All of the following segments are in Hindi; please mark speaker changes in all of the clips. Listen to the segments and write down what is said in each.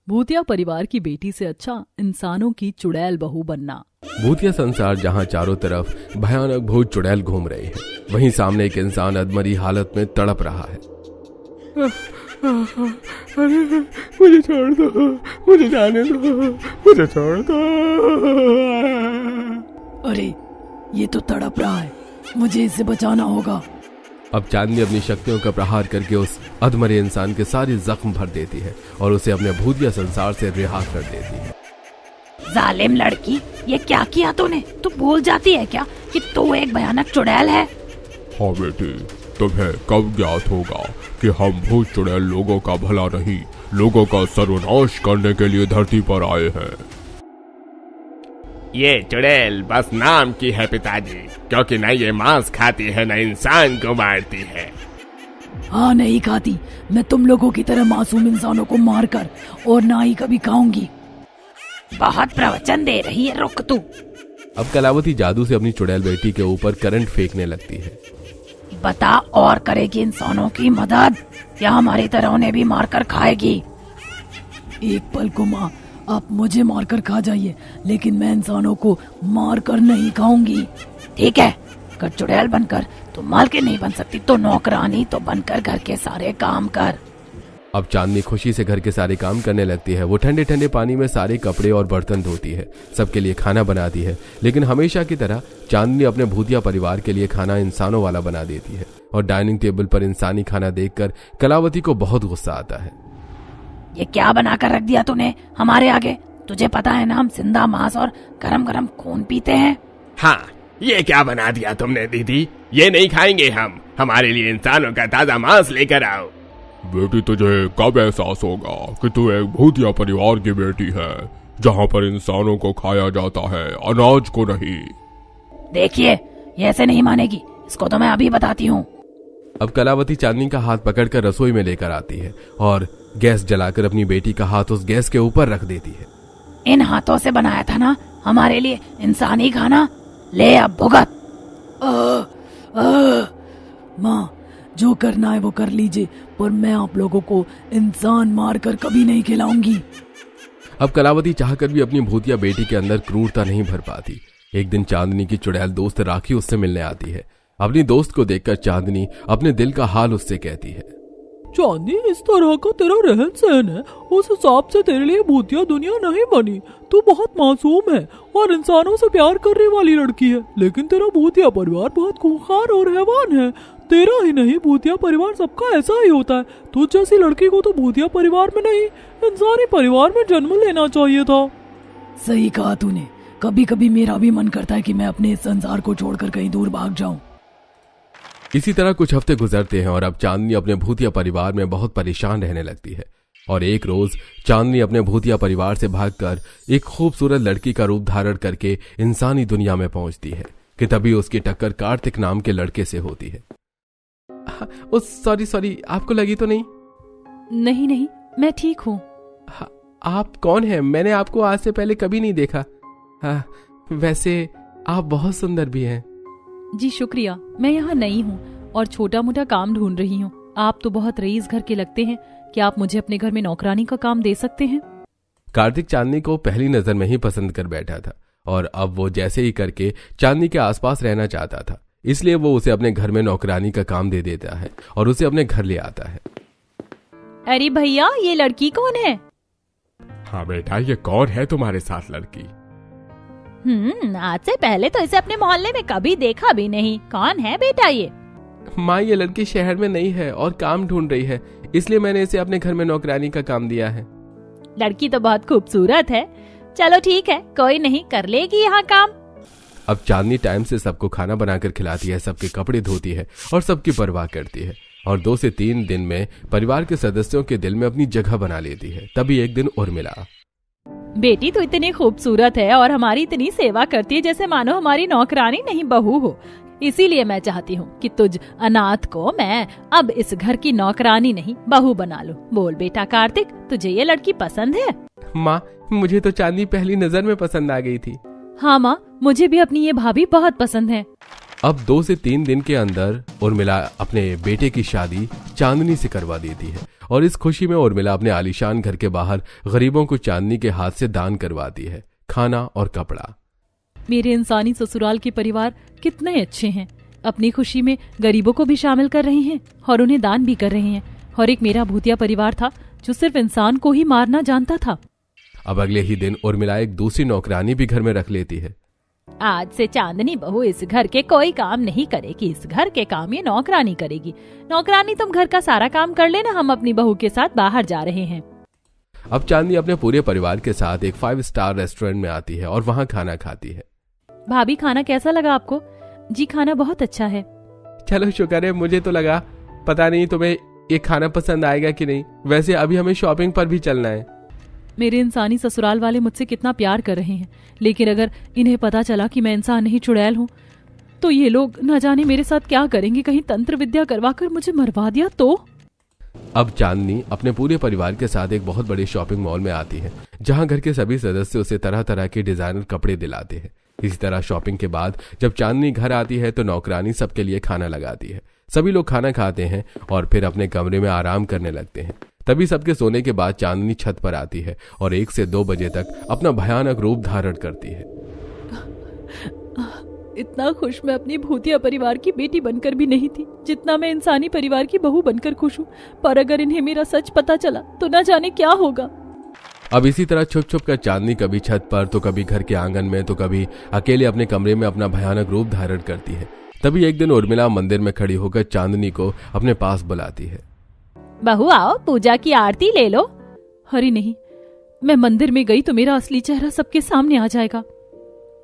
Speaker 1: भूतिया परिवार की बेटी से अच्छा इंसानों की चुड़ैल बहू बनना।
Speaker 2: भूतिया संसार जहाँ चारों तरफ भयानक भूत चुड़ैल घूम रहे हैं, वहीं सामने एक इंसान अधमरी हालत में तड़प रहा है।
Speaker 3: अरे मुझे छोड़ दो, मुझे जाने दो, मुझे छोड़ दो।
Speaker 1: अरे ये तो तड़प रहा है, मुझे इसे बचाना होगा।
Speaker 2: अब चांदनी अपनी शक्तियों का प्रहार करके उस अधमरे इंसान के सारे जख्म भर देती है और उसे अपने भूतिया संसार से रिहा कर देती है।
Speaker 4: जालिम लड़की, ये क्या किया तूने? तू भूल जाती है क्या कि तू एक भयानक चुड़ैल है?
Speaker 3: हाँ बेटी, तुम्हें कब ज्ञात होगा कि हम भूत चुड़ैल लोगों का भला नहीं, लोगों का सर्वनाश करने के लिए धरती पर आए हैं।
Speaker 5: ये चुड़ैल बस नाम की है पिताजी, क्योंकि न ये मांस खाती है न इंसान को मारती है।
Speaker 1: हाँ, नहीं खाती। मैं तुम लोगों की तरह मासूम इंसानों को मारकर और ना ही कभी खाऊंगी।
Speaker 4: बहुत प्रवचन दे रही है, रुक तू।
Speaker 2: अब कलावती जादू से अपनी चुड़ैल बेटी के ऊपर करंट फेंकने लगती है।
Speaker 4: बता, और करेगी इंसानों की मदद या हमारी तरह उन्हें भी मारकर खाएगी?
Speaker 1: एक पल को माँ, आप मुझे मारकर खा जाइए, लेकिन मैं इंसानों को मारकर नहीं खाऊंगी।
Speaker 4: ठीक है, अगर चुड़ैल बनकर तो मालकिन नहीं बन सकती तो नौकरानी तो बनकर घर के सारे काम कर।
Speaker 2: अब चांदनी खुशी से घर के सारे काम करने लगती है। वो ठंडे ठंडे पानी में सारे कपड़े और बर्तन धोती है, सबके लिए खाना बनाती है। लेकिन हमेशा की तरह चांदनी अपने भूतिया परिवार के लिए खाना इंसानों वाला बना देती है और डाइनिंग टेबल पर इंसानी खाना देखकर कलावती को बहुत गुस्सा आता है।
Speaker 4: ये क्या बनाकर रख दिया तूने हमारे आगे? तुझे पता है ना, हम जिंदा मांस और गरम गरम खून पीते हैं।
Speaker 5: हाँ, ये क्या बना दिया तुमने दीदी? ये नहीं खाएंगे हम, हमारे लिए इंसानों का ताजा मांस लेकर आओ।
Speaker 3: बेटी, तुझे कब एहसास होगा कि तू एक भूतिया परिवार की बेटी है, जहाँ पर इंसानों को खाया जाता है, अनाज को नहीं।
Speaker 4: देखिए, ये ऐसे नहीं मानेगी, इसको तो मैं अभी बताती हूँ।
Speaker 2: अब कलावती चांदनी का हाथ पकड़कर रसोई में लेकर आती है और गैस जलाकर अपनी बेटी का हाथ उस गैस के ऊपर रख देती है।
Speaker 4: इन हाथों से बनाया था ना हमारे लिए इंसानी खाना, ले अब भुगत।
Speaker 1: माँ, जो करना है वो कर लीजिए, पर मैं आप लोगों को इंसान मारकर कभी नहीं खिलाऊंगी।
Speaker 2: अब कलावती चाहकर भी अपनी भूतिया बेटी के अंदर क्रूरता नहीं भर पाती। एक दिन चांदनी की चुड़ैल दोस्त राखी उससे मिलने आती है। अपनी दोस्त को देखकर चांदनी अपने दिल का हाल उससे कहती है।
Speaker 6: चांदनी, इस तरह का तेरा रहन सहन है, उस हिसाब से तेरे लिए भूतिया दुनिया नहीं बनी। तू बहुत मासूम है और इंसानों से प्यार करने वाली लड़की है, लेकिन तेरा भूतिया परिवार बहुत खूंखार और हैवान है। तेरा ही नहीं, भूतिया परिवार सबका ऐसा ही होता है। तू जैसी लड़की को तो भूतिया परिवार में नहीं, इंसानी परिवार में जन्म लेना चाहिए था।
Speaker 1: सही कहा तूने। कभी कभी मेरा भी मन करता है कि मैं अपने इस संसार को छोड़कर कहीं दूर भाग जाऊं।
Speaker 2: इसी तरह कुछ हफ्ते गुजरते हैं और अब चांदनी अपने भूतिया परिवार में बहुत परेशान रहने लगती है। और एक रोज चांदनी अपने भूतिया परिवार से भागकर एक खूबसूरत लड़की का रूप धारण करके इंसानी दुनिया में पहुंचती है कि तभी उसकी टक्कर कार्तिक नाम के लड़के से होती है। सॉरी, आपको लगी तो नहीं?
Speaker 1: नहीं नहीं, मैं ठीक हूँ।
Speaker 2: आप कौन हैं? मैंने आपको आज से पहले कभी नहीं देखा। वैसे आप बहुत सुंदर भी हैं।
Speaker 1: जी शुक्रिया, मैं यहाँ नई हूँ और छोटा मोटा काम ढूंढ रही हूँ। आप तो बहुत रईस घर के लगते हैं, क्या आप मुझे अपने घर में नौकरानी का काम दे सकते हैं?
Speaker 2: कार्तिक चांदनी को पहली नजर में ही पसंद कर बैठा था और अब वो जैसे ही करके चांदनी के आसपास रहना चाहता था, इसलिए वो उसे अपने घर में नौकरानी का काम दे देता है और उसे अपने घर ले आता है।
Speaker 1: अरे भैया, ये लड़की कौन है?
Speaker 5: हाँ बेटा, ये कौन है तुम्हारे साथ लड़की?
Speaker 4: आज से पहले तो इसे अपने मोहल्ले में कभी देखा भी नहीं। कौन है बेटा ये?
Speaker 2: माँ, ये लड़की शहर में नहीं है और काम ढूंढ रही है, इसलिए मैंने इसे अपने घर में नौकरानी का काम दिया है।
Speaker 4: लड़की तो बहुत खूबसूरत है। चलो ठीक है, कोई नहीं, कर लेगी यहाँ काम।
Speaker 2: अब चांदनी टाइम से सबको खाना बनाकर खिलाती है, सबके कपड़े धोती है और सबकी परवाह करती है और 2 से 3 दिन में परिवार के सदस्यों के दिल में अपनी जगह बना लेती है। तभी एक दिन उर्मिला।
Speaker 4: बेटी तो इतनी खूबसूरत है और हमारी इतनी सेवा करती है जैसे मानो हमारी नौकरानी नहीं बहू हो। इसीलिए मैं चाहती हूँ कि तुझ अनाथ को मैं अब इस घर की नौकरानी नहीं बहू बना लूं। बोल बेटा कार्तिक, तुझे ये लड़की पसंद है?
Speaker 2: माँ, मुझे तो चांदनी पहली नजर में पसंद आ गई थी।
Speaker 4: हाँ माँ, मुझे भी अपनी ये भाभी बहुत पसंद है।
Speaker 2: अब 2 से 3 दिन के अंदर उर्मिला अपने बेटे की शादी चांदनी से करवा देती है और इस खुशी में उर्मिला अपने आलीशान घर के बाहर गरीबों को चांदनी के हाथ से दान करवाती है, खाना और कपड़ा।
Speaker 1: मेरे इंसानी ससुराल के परिवार कितने अच्छे हैं, अपनी खुशी में गरीबों को भी शामिल कर रहे हैं और उन्हें दान भी कर रहे हैं। और एक मेरा भूतिया परिवार था जो सिर्फ इंसान को ही मारना जानता था।
Speaker 2: अब अगले ही दिन उर्मिला एक दूसरी नौकरानी भी घर में रख लेती है।
Speaker 4: आज से चांदनी बहू इस घर के कोई काम नहीं करेगी, इस घर के काम ये नौकरानी करेगी। नौकरानी तुम घर का सारा काम कर लेना, हम अपनी बहू के साथ बाहर जा रहे हैं।
Speaker 2: अब चांदनी अपने पूरे परिवार के साथ एक 5 स्टार रेस्टोरेंट में आती है और वहाँ खाना खाती है।
Speaker 1: भाभी खाना कैसा लगा आपको? जी खाना बहुत अच्छा है।
Speaker 2: चलो शुक्र है, मुझे तो लगा पता नहीं तुम्हें ये खाना पसंद आएगा कि नहीं। वैसे अभी हमें शॉपिंग पर भी चलना है।
Speaker 1: मेरे इंसानी ससुराल वाले मुझसे कितना प्यार कर रहे हैं, लेकिन अगर इन्हें पता चला कि मैं इंसान नहीं चुड़ैल हूँ तो ये लोग न जाने मेरे साथ क्या करेंगे। कहीं तंत्र विद्या करवाकर मुझे मरवा दिया तो।
Speaker 2: अब चांदनी अपने पूरे परिवार के साथ एक बहुत बड़े शॉपिंग मॉल में आती है, जहां घर के सभी सदस्य उसे तरह तरह के डिजाइनर कपड़े दिलाते हैं। इसी तरह शॉपिंग के बाद जब चांदनी घर आती है तो नौकरानी सबके लिए खाना लगाती है। सभी लोग खाना खाते हैं और फिर अपने कमरे में आराम करने लगते हैं। तभी सबके सोने के बाद चांदनी छत पर आती है और 1 से 2 बजे तक अपना भयानक रूप धारण करती है।
Speaker 1: इतना खुश मैं अपनी भूतिया परिवार की बेटी बनकर भी नहीं थी जितना मैं इंसानी परिवार की बहू बनकर खुश हूँ। पर अगर इन्हें मेरा सच पता चला तो न जाने क्या होगा।
Speaker 2: अब इसी तरह छुप छुप कर चांदनी कभी छत पर तो कभी घर के आंगन में तो कभी अकेले अपने कमरे में अपना भयानक रूप धारण करती है। तभी एक दिन उर्मिला मंदिर में खड़ी होकर चांदनी को अपने पास बुलाती है।
Speaker 4: बहू आओ, पूजा की आरती ले लो।
Speaker 1: अरे नहीं, मैं मंदिर में गई तो मेरा असली चेहरा सबके सामने आ जाएगा।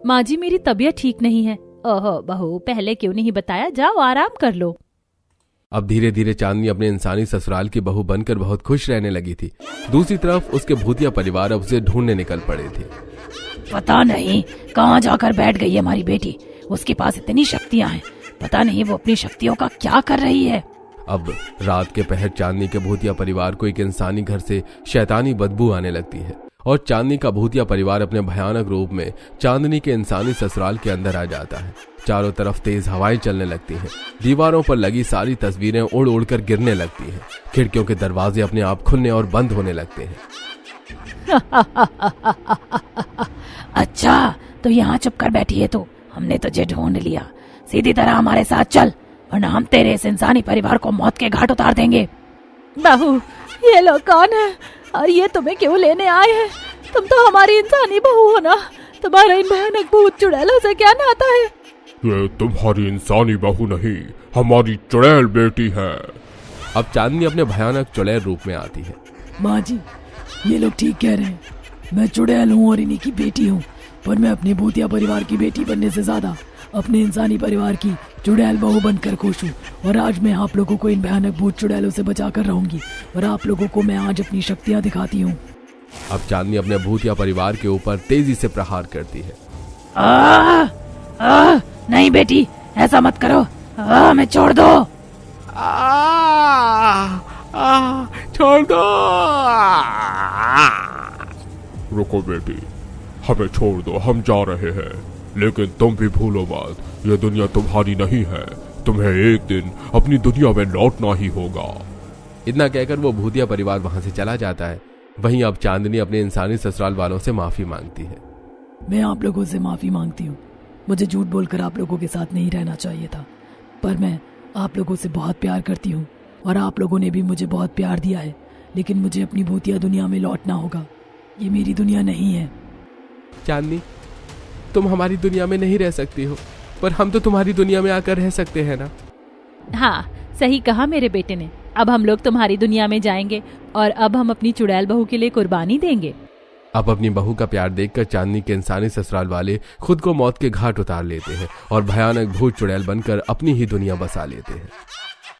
Speaker 1: माँ जी मेरी तबीयत ठीक नहीं है।
Speaker 4: ओहो बहू, पहले क्यों नहीं बताया? जाओ आराम कर लो।
Speaker 2: अब धीरे धीरे चांदनी अपने इंसानी ससुराल की बहू बनकर बहुत खुश रहने लगी थी। दूसरी तरफ उसके भूतिया परिवार अब उसे ढूंढने निकल पड़े थे।
Speaker 4: पता नहीं कहाँ जाकर बैठ गई है हमारी बेटी। उसके पास इतनी शक्तियाँ हैं, पता नहीं वो अपनी शक्तियों का क्या कर रही है।
Speaker 2: अब रात के पहर चांदनी के भूतिया परिवार को एक इंसानी घर से शैतानी बदबू आने लगती है और चांदनी का भूतिया परिवार अपने भयानक रूप में चांदनी के इंसानी ससुराल के अंदर आ जाता है। चारों तरफ तेज हवाएं चलने लगती हैं। दीवारों पर लगी सारी तस्वीरें उड़ उड़ कर गिरने लगती हैं। खिड़कियों के दरवाजे अपने आप खुलने और बंद होने लगते हैं।
Speaker 4: अच्छा तो यहाँ चुप कर बैठी है तो हमने तुझे ढूंढ लिया। सीधी तरह हमारे साथ चल वरना हम तेरे इस इंसानी परिवार को मौत के घाट उतार देंगे।
Speaker 1: बहू ये लोग कौन है और ये तुम्हें क्यों लेने आए हैं? तुम तो हमारी इंसानी बहू हो ना, तुम्हारा इन भयानक भूत चुड़ैलों से क्या नाता है?
Speaker 3: ये तुम्हारी इंसानी बहू नहीं, हमारी चुड़ैल बेटी है।
Speaker 2: अब चांदनी अपने भयानक चुड़ैल रूप में आती है।
Speaker 6: माँ जी ये लोग ठीक कह रहे हैं, मैं चुड़ैल हूँ और इन्हीं की बेटी हूँ, पर मैं अपने भूतिया परिवार की बेटी बनने से ज्यादा अपने इंसानी परिवार की चुड़ैल बहू बनकर खुश हूँ। और आज मैं आप लोगों को इन भयानक भूत चुड़ैलों से बचा कर रहूंगी और आप लोगों को मैं आज अपनी शक्तियाँ दिखाती हूँ।
Speaker 2: अब चांदनी अपने भूतिया परिवार के ऊपर तेजी से प्रहार करती है।
Speaker 4: नहीं बेटी ऐसा मत करो, हमें छोड़ दो।
Speaker 5: छोड़ दो।
Speaker 3: रुको बेटी, हमें छोड़ दो, हम जा रहे हैं। लेकिन तुम भी भूलो मत, ये दुनिया तुम्हारी नहीं है, तुम्हें एक दिन अपनी दुनिया में लौटना ही होगा।
Speaker 2: इतना कहकर वो भूतिया परिवार वहां से चला जाता है। वहीं अब चांदनी अपने इंसानी ससुराल वालों से माफी मांगती है।
Speaker 6: मैं आप लोगों से माफी मांगती हूँ, मुझे झूठ बोलकर आप लोगों के साथ नहीं रहना चाहिए था, पर मैं आप लोगों से बहुत प्यार करती हूँ और आप लोगों ने भी मुझे बहुत प्यार दिया है। लेकिन मुझे अपनी भूतिया दुनिया में लौटना होगा, ये मेरी दुनिया नहीं है।
Speaker 2: चांदनी तुम हमारी दुनिया में नहीं रह सकती हो, पर हम तो तुम्हारी दुनिया में आकर रह सकते हैं ना।
Speaker 1: हाँ सही कहा मेरे बेटे ने। अब हम लोग तुम्हारी दुनिया में जाएंगे और अब हम अपनी चुड़ैल बहू के लिए कुर्बानी देंगे।
Speaker 2: अब अपनी बहू का प्यार देखकर चांदनी के इंसानी ससुराल वाले खुद को मौत के घाट उतार लेते हैं और भयानक भूत चुड़ैल बनकर अपनी ही दुनिया बसा लेते हैं।